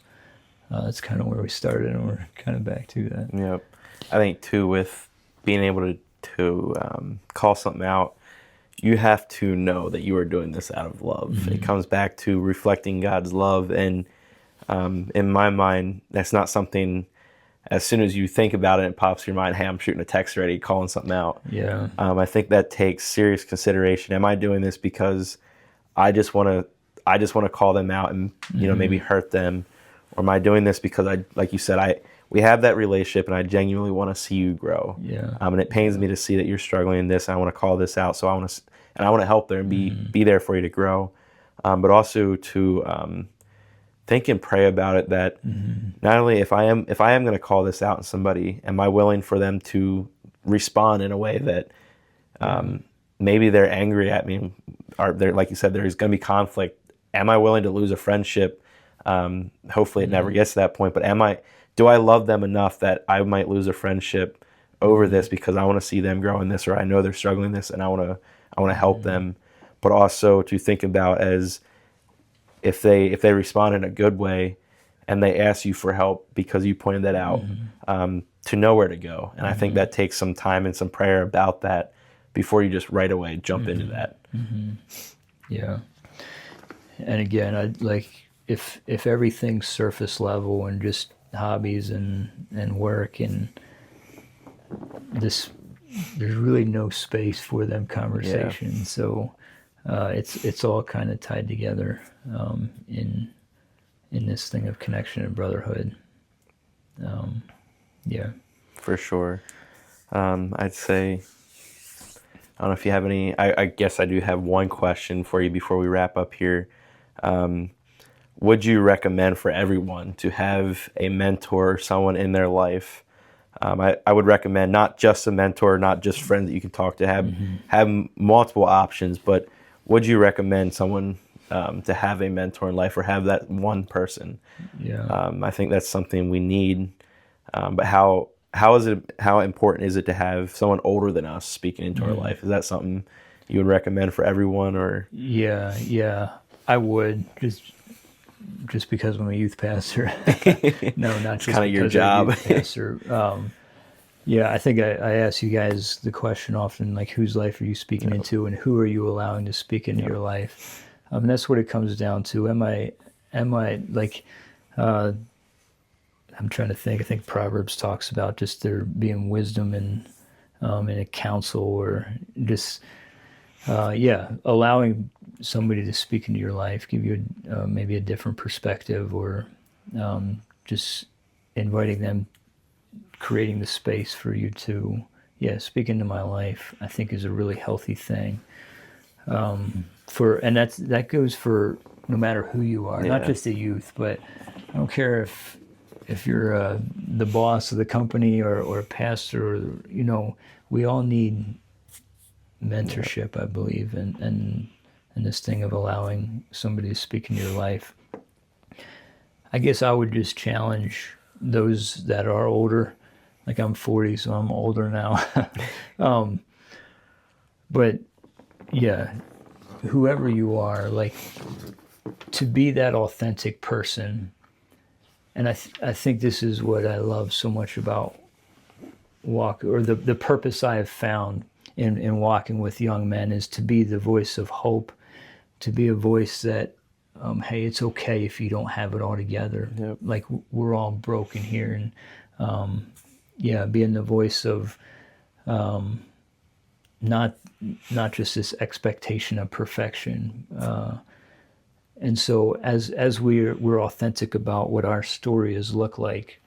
That's kind of where we started, and we're kind of back to that. Yep. I think too, with being able to call something out, you have to know that you are doing this out of love. Mm-hmm. It comes back to reflecting God's love, and in my mind, that's not something. As soon as you think about it, it pops in your mind, hey, I'm shooting a text already, calling something out. Yeah. I think that takes serious consideration. Am I doing this because I just want to call them out and maybe hurt them? Or am I doing this because like you said, we have that relationship, and I genuinely want to see you grow. Yeah. And it pains me to see that you're struggling in this. And I want to call this out. So I want to help there and be there for you to grow. But also to think and pray about it, that not only if I am going to call this out in somebody, am I willing for them to respond in a way that maybe they're angry at me, or they're, like you said, there's going to be conflict. Am I willing to lose a friendship? Hopefully it never gets to that point, but do I love them enough that I might lose a friendship over this because I want to see them grow in this, or I know they're struggling in this and I want to help them. But also to think about, as if they respond in a good way and they ask you for help because you pointed that out, to know where to go. And I think that takes some time and some prayer about that before you just right away jump into that. Yeah. And again, I'd like, if everything's surface level and just hobbies and work, and there's really no space for them conversations. Yeah. So it's all kind of tied together in this thing of connection and brotherhood. Yeah, for sure. I'd say, I don't know if you have any. I guess I do have one question for you before we wrap up here. Would you recommend for everyone to have a mentor, someone in their life? I would recommend not just a mentor, not just friends that you can talk to, have multiple options, but would you recommend someone to have a mentor in life, or have that one person? Yeah. I think that's something we need. But how important is it to have someone older than us speaking into our life? Is that something you would recommend for everyone, or? Yeah, I would, just because I'm a youth pastor. No, not just kind of your job. Youth pastor. Yeah, I think I ask you guys the question often, like, whose life are you speaking into, and who are you allowing to speak into your life? That's what it comes down to. Am I like, I'm trying to think. I think Proverbs talks about just there being wisdom in a counsel, or just allowing somebody to speak into your life, give you maybe a different perspective, or just inviting them, creating the space for you to speak into my life, I think is a really healthy thing. And that goes for no matter who you are, not Yeah. just a youth, but I don't care if you're the boss of the company or a pastor, or, we all need mentorship, I believe, and this thing of allowing somebody to speak into your life. I guess I would just challenge those that are older. Like, I'm 40, so I'm older now. But yeah, whoever you are, like, to be that authentic person. And I think this is what I love so much about the purpose I have found in walking with young men is to be the voice of hope, to be a voice that, hey, it's okay if you don't have it all together. Yep. Like, we're all broken here. And being the voice of not just this expectation of perfection. And so as we're authentic about what our stories look like,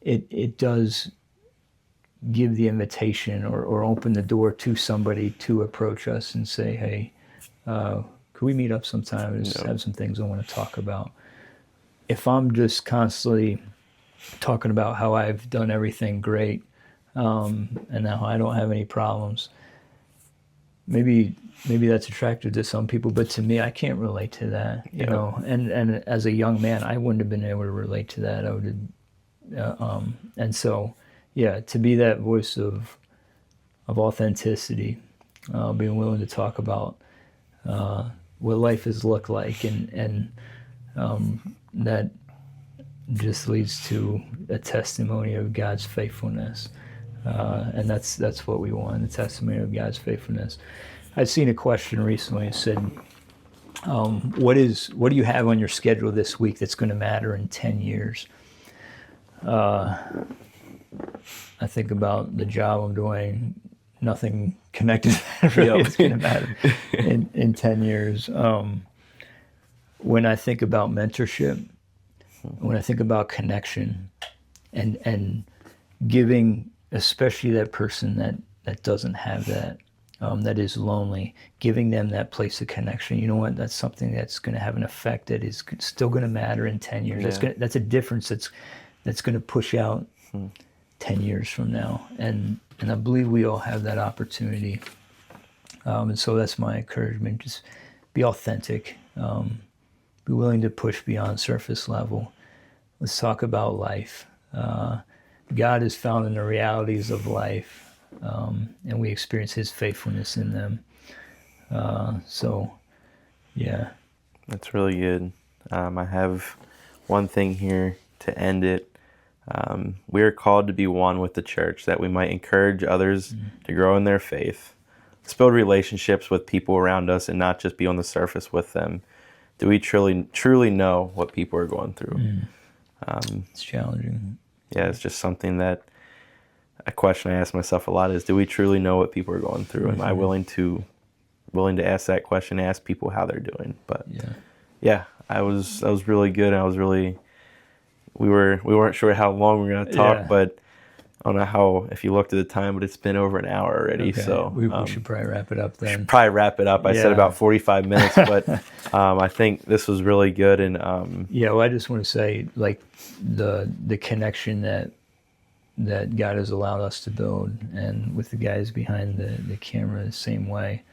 it does give the invitation or open the door to somebody to approach us and say, hey, could we meet up sometime and just have some things I want to talk about? If I'm just constantly talking about how I've done everything great, and how I don't have any problems, maybe that's attractive to some people, but to me, I can't relate to that, you know. And as a young man, I wouldn't have been able to relate to that. I would have, and so, to be that voice of authenticity, being willing to talk about what life has looked like, and that just leads to a testimony of God's faithfulness. And that's what we want, the testimony of God's faithfulness. I'd seen a question recently that said, what do you have on your schedule this week that's going to matter in 10 years? I think about the job I'm doing, nothing connected to that really is going to matter in 10 years. When I think about mentorship, when I think about connection and giving, especially that person that doesn't have that, that is lonely, giving them that place of connection. You know what? That's something that's going to have an effect that is still going to matter in 10 years. Yeah. That's a difference that's going to push out 10 years from now. And I believe we all have that opportunity. And so that's my encouragement. Just be authentic. Be willing to push beyond surface level. Let's talk about life. God is found in the realities of life. And we experience His faithfulness in them. That's really good. I have one thing here to end it. We are called to be one with the church, that we might encourage others to grow in their faith. Let's build relationships with people around us and not just be on the surface with them. Do we truly know what people are going through? It's challenging. Yeah, it's just something that a question I ask myself a lot is, do we truly know what people are going through? Am I willing to ask that question, ask people how they're doing? But I was really good. We weren't sure how long we were going to talk, but I don't know if you looked at the time, but it's been over an hour already. Okay. So we should probably wrap it up then. Should probably wrap it up. I said about 45 minutes, but I think this was really good. And well, I just want to say, like, the connection that God has allowed us to build, and with the guys behind the camera the same way.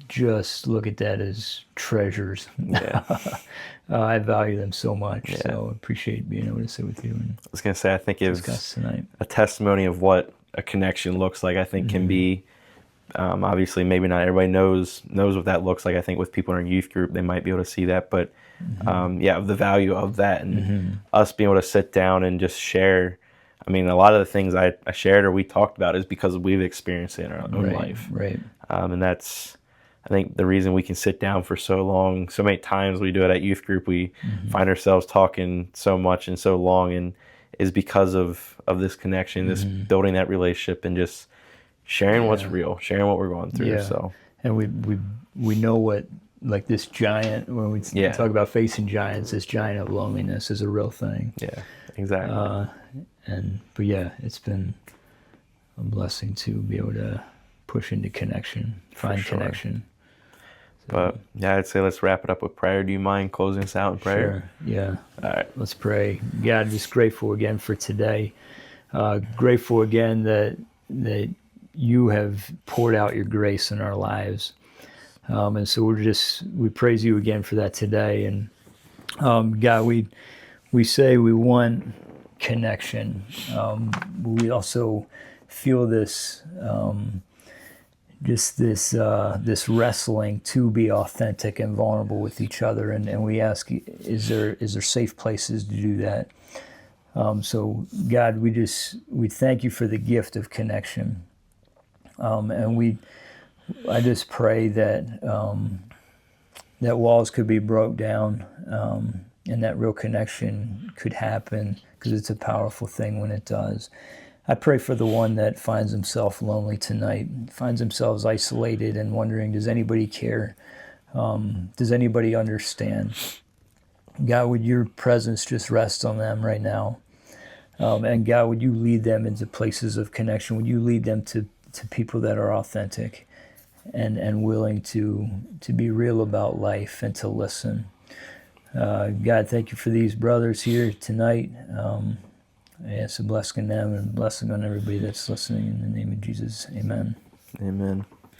Just look at that as treasures. Yeah. I value them so much. So I appreciate being able to sit with you and I was going to say, I think it was tonight. A testimony of what a connection looks like. I think can be, obviously maybe not everybody knows what that looks like. I think with people in our youth group, they might be able to see that, but the value of that, and us being able to sit down and just share. I mean, a lot of the things I shared or we talked about is because we've experienced it in our own life. Right. And that's, I think, the reason we can sit down for so long. So many times we do it at youth group, we find ourselves talking so much and so long, and is because of this connection, this building that relationship, and just sharing what's real, sharing what we're going through. Yeah. So, and we know what, like, this giant, when we talk about facing giants, this giant of loneliness is a real thing. Yeah, exactly. But it's been a blessing. blessing to be able to push into connection, find sure. connection. But yeah, I'd say let's wrap it up with prayer. Do you mind closing us out in prayer? Sure. Yeah. All right. Let's pray. God, just grateful again for today. Grateful again that you have poured out your grace in our lives. And so we praise you again for that today. And God, we say we want connection. We also feel this this wrestling to be authentic and vulnerable with each other, and we ask, is there safe places to do that? So God, we thank you for the gift of connection, and I just pray that that walls could be broke down, and that real connection could happen, because it's a powerful thing when it does. I pray for the one that finds himself lonely tonight, finds themselves isolated and wondering, does anybody care? Does anybody understand? God, would your presence just rest on them right now? And God, would you lead them into places of connection? Would you lead them to people that are authentic and willing to be real about life and to listen? God, thank you for these brothers here tonight. It's a blessing on them and a blessing on everybody that's listening. In the name of Jesus, amen. Amen.